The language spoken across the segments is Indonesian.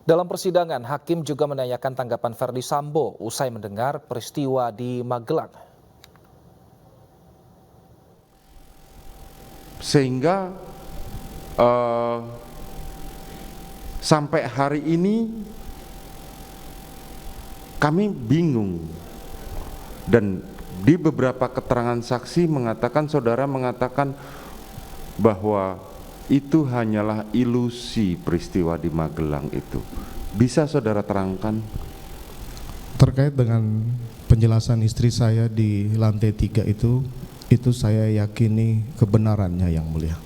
Dalam persidangan, hakim juga menanyakan tanggapan Verdi Sambo usai mendengar peristiwa di Magelang. Sehingga sampai hari ini kami bingung, dan di beberapa keterangan saksi saudara mengatakan bahwa itu hanyalah ilusi peristiwa di Magelang itu. Bisa saudara terangkan? Terkait dengan penjelasan istri saya di lantai 3 itu saya yakini kebenarannya yang mulia.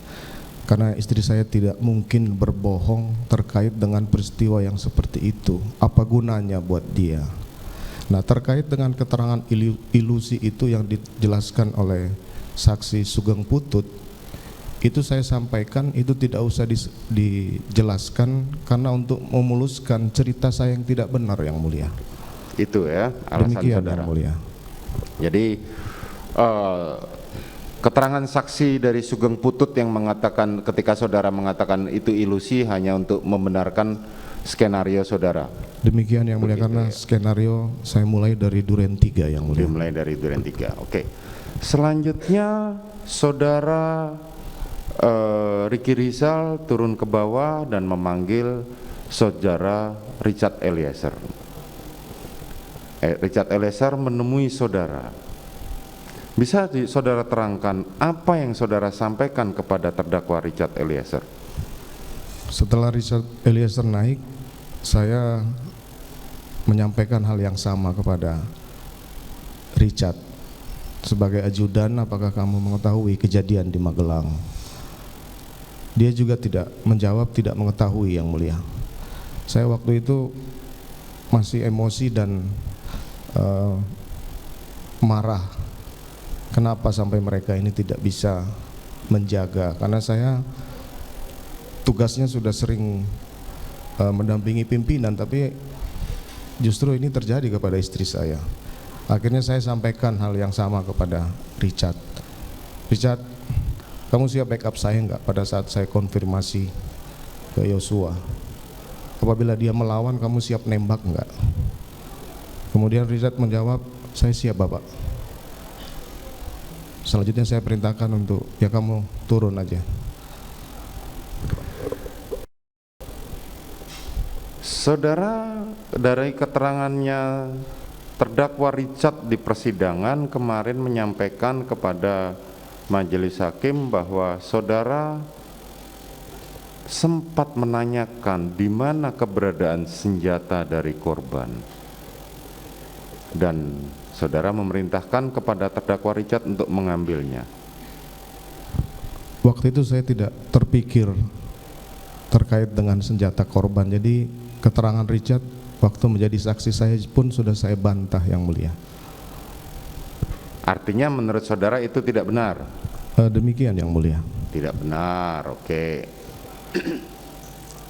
Karena istri saya tidak mungkin berbohong terkait dengan peristiwa yang seperti itu. Apa gunanya buat dia? Nah, terkait dengan keterangan ilusi itu yang dijelaskan oleh saksi Sugeng Putut, itu saya sampaikan itu tidak usah dijelaskan karena untuk memuluskan cerita saya yang tidak benar yang mulia. Itu ya alasan Demikian saudara. yang mulia. Jadi keterangan saksi dari Sugeng Putut yang mengatakan ketika saudara mengatakan itu ilusi hanya untuk membenarkan skenario saudara. Demikian yang mulia. Begitu, karena ya. Skenario saya mulai dari Duren 3 yang mulia. Dimulai dari Duren 3. Oke. Selanjutnya saudara Ricky Rizal turun ke bawah dan memanggil saudara Richard Eliezer. Richard Eliezer menemui saudara. Bisa saudara terangkan apa yang saudara sampaikan kepada terdakwa Richard Eliezer? Setelah Richard Eliezer naik, saya menyampaikan hal yang sama kepada Richard. Sebagai ajudan, apakah kamu mengetahui kejadian di Magelang? Dia juga tidak menjawab, tidak mengetahui yang mulia. Saya waktu itu masih emosi dan marah. Kenapa sampai mereka ini tidak bisa menjaga? Karena saya tugasnya sudah sering mendampingi pimpinan, tapi justru ini terjadi kepada istri saya. Akhirnya saya sampaikan hal yang sama kepada Richard. Richard, kamu siap backup saya enggak pada saat saya konfirmasi ke Yosua? Apabila dia melawan, kamu siap nembak enggak? Kemudian Richard menjawab, saya siap Bapak. Selanjutnya saya perintahkan untuk, ya kamu turun aja. Saudara, dari keterangannya terdakwa Richard di persidangan kemarin menyampaikan kepada majelis hakim bahwa saudara sempat menanyakan di mana keberadaan senjata dari korban, dan saudara memerintahkan kepada terdakwa Richard untuk mengambilnya. Waktu itu saya tidak terpikir terkait dengan senjata korban, jadi keterangan Richard waktu menjadi saksi saya pun sudah saya bantah yang mulia. Artinya menurut saudara itu tidak benar? Demikian yang mulia. Tidak benar, oke.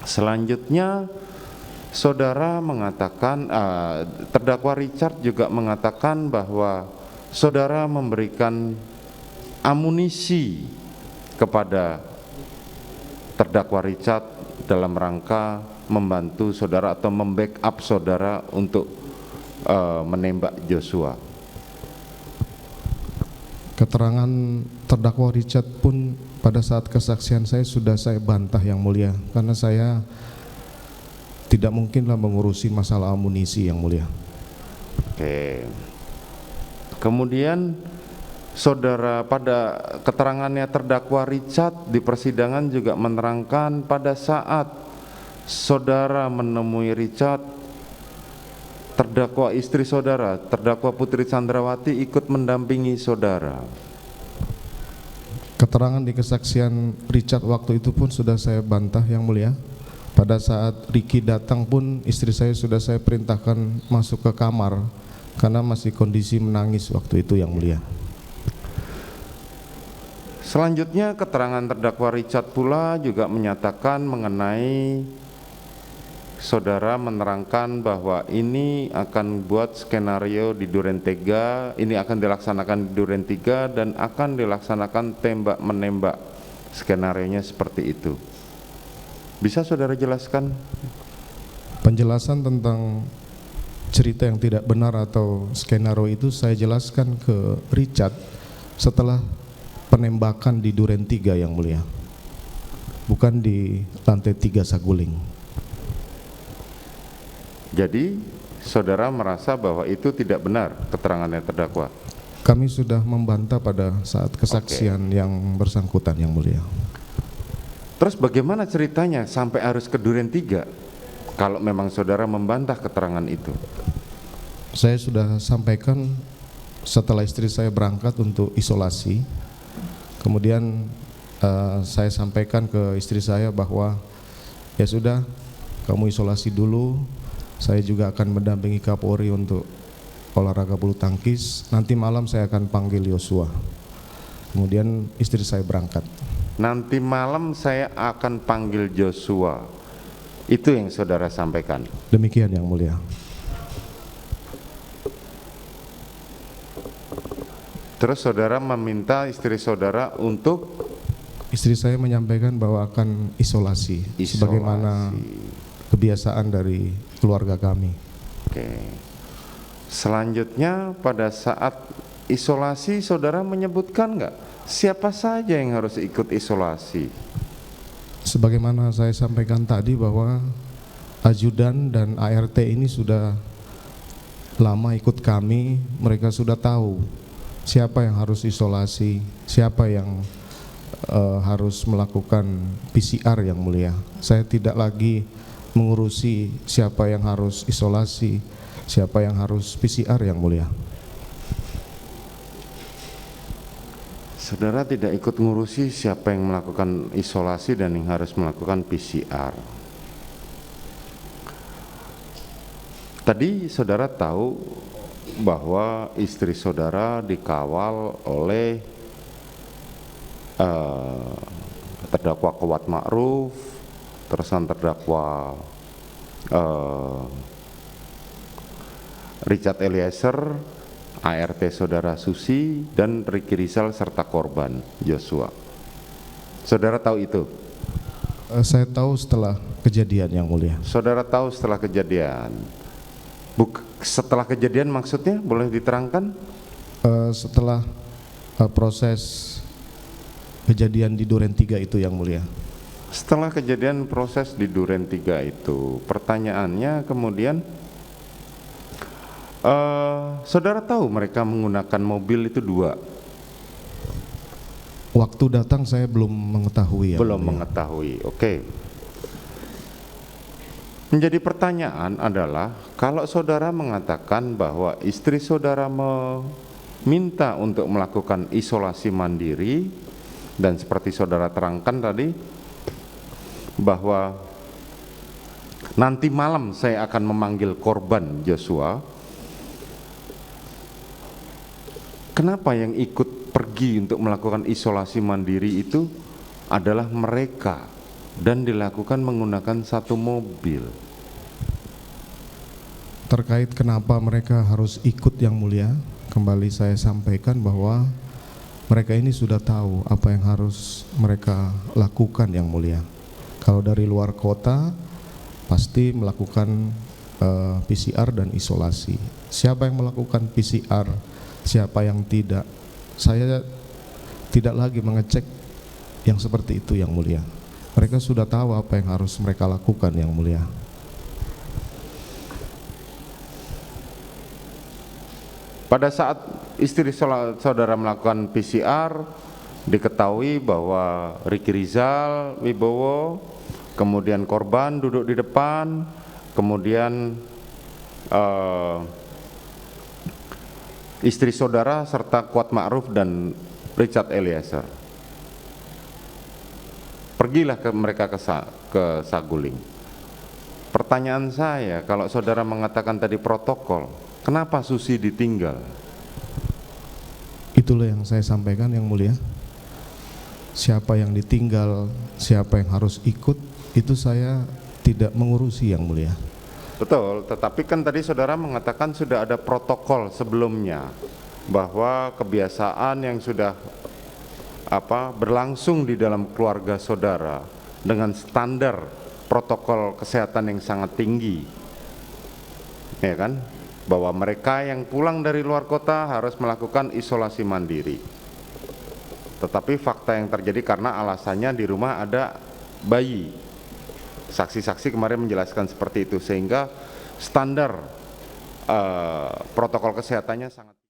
Selanjutnya saudara mengatakan, terdakwa Richard juga mengatakan bahwa saudara memberikan amunisi kepada terdakwa Richard dalam rangka membantu saudara atau membackup saudara untuk menembak Joshua. Keterangan terdakwa Richard pun pada saat kesaksian saya sudah saya bantah yang mulia, karena saya tidak mungkinlah mengurusi masalah amunisi yang mulia. Oke. Kemudian saudara pada keterangannya terdakwa Richard di persidangan juga menerangkan pada saat saudara menemui Richard, terdakwa istri saudara, terdakwa Putri Chandrawati ikut mendampingi saudara. Keterangan di kesaksian Richard waktu itu pun sudah saya bantah yang mulia. Pada saat Ricky datang pun istri saya sudah saya perintahkan masuk ke kamar karena masih kondisi menangis waktu itu yang mulia. Selanjutnya keterangan terdakwa Richard pula juga menyatakan mengenai saudara menerangkan bahwa ini akan buat skenario di Duren 3, ini akan dilaksanakan di Duren 3 dan akan dilaksanakan tembak menembak, skenarionya seperti itu. Bisa saudara jelaskan? Penjelasan tentang cerita yang tidak benar atau skenario itu saya jelaskan ke Richard setelah penembakan di Duren 3 yang mulia, bukan di lantai 3 Saguling. Jadi saudara merasa bahwa itu tidak benar keterangannya terdakwa? Kami sudah membantah pada saat kesaksian yang bersangkutan yang mulia. Terus bagaimana ceritanya sampai harus ke Duren 3 kalau memang saudara membantah keterangan itu? Saya sudah sampaikan setelah istri saya berangkat untuk isolasi, kemudian saya sampaikan ke istri saya bahwa ya sudah, kamu isolasi dulu, saya juga akan mendampingi Kapolri untuk olahraga bulu tangkis, nanti malam saya akan panggil Yosua. Kemudian istri saya berangkat. Nanti malam saya akan panggil Joshua, itu yang saudara sampaikan? Demikian yang mulia. Terus saudara meminta istri saudara untuk? Istri saya menyampaikan bahwa akan isolasi. Sebagaimana kebiasaan dari keluarga kami. Oke. Selanjutnya pada saat isolasi saudara menyebutkan nggak siapa saja yang harus ikut isolasi? Sebagaimana saya sampaikan tadi bahwa ajudan dan ART ini sudah lama ikut kami, mereka sudah tahu siapa yang harus isolasi, siapa yang harus melakukan PCR yang mulia. Saya tidak lagi mengurusi siapa yang harus isolasi, siapa yang harus PCR yang mulia. Saudara tidak ikut ngurusi siapa yang melakukan isolasi dan yang harus melakukan PCR. Tadi saudara tahu bahwa istri saudara dikawal oleh terdakwa Kuat Ma'ruf, terusan terdakwa Richard Eliezer, ART saudara Susi, dan Ricky Rizal serta korban Joshua. Saudara tahu itu? Saya tahu setelah kejadian yang mulia. Saudara tahu setelah kejadian? Setelah kejadian maksudnya boleh diterangkan? Setelah proses kejadian di Duren 3 itu yang mulia. Setelah kejadian proses di Duren 3 itu, pertanyaannya kemudian, saudara tahu mereka menggunakan mobil itu 2? Waktu datang saya belum mengetahui. Belum mengetahui, oke. Menjadi pertanyaan adalah, kalau saudara mengatakan bahwa istri saudara meminta untuk melakukan isolasi mandiri, dan seperti saudara terangkan tadi, bahwa nanti malam saya akan memanggil korban Joshua, kenapa yang ikut pergi untuk melakukan isolasi mandiri itu adalah mereka dan dilakukan menggunakan satu mobil? Terkait kenapa mereka harus ikut yang mulia, kembali saya sampaikan bahwa mereka ini sudah tahu apa yang harus mereka lakukan yang mulia. Kalau dari luar kota pasti melakukan PCR dan isolasi. Siapa yang melakukan PCR, siapa yang tidak, saya tidak lagi mengecek yang seperti itu yang mulia. Mereka sudah tahu apa yang harus mereka lakukan yang mulia. Pada saat istri saudara melakukan PCR, diketahui bahwa Ricky Rizal Wibowo, kemudian korban duduk di depan, kemudian istri saudara serta Kuat Ma'ruf dan Richard Eliezer. Pergilah mereka ke Saguling. Pertanyaan saya, kalau saudara mengatakan tadi protokol, kenapa Susi ditinggal? Itulah yang saya sampaikan yang mulia. Siapa yang ditinggal, siapa yang harus ikut, itu saya tidak mengurusi yang mulia. Betul, tetapi kan tadi saudara mengatakan sudah ada protokol sebelumnya, bahwa kebiasaan yang sudah berlangsung di dalam keluarga saudara dengan standar protokol kesehatan yang sangat tinggi, ya kan, bahwa mereka yang pulang dari luar kota harus melakukan isolasi mandiri. Tetapi fakta yang terjadi karena alasannya di rumah ada bayi. Saksi-saksi kemarin menjelaskan seperti itu, sehingga standar protokol kesehatannya sangat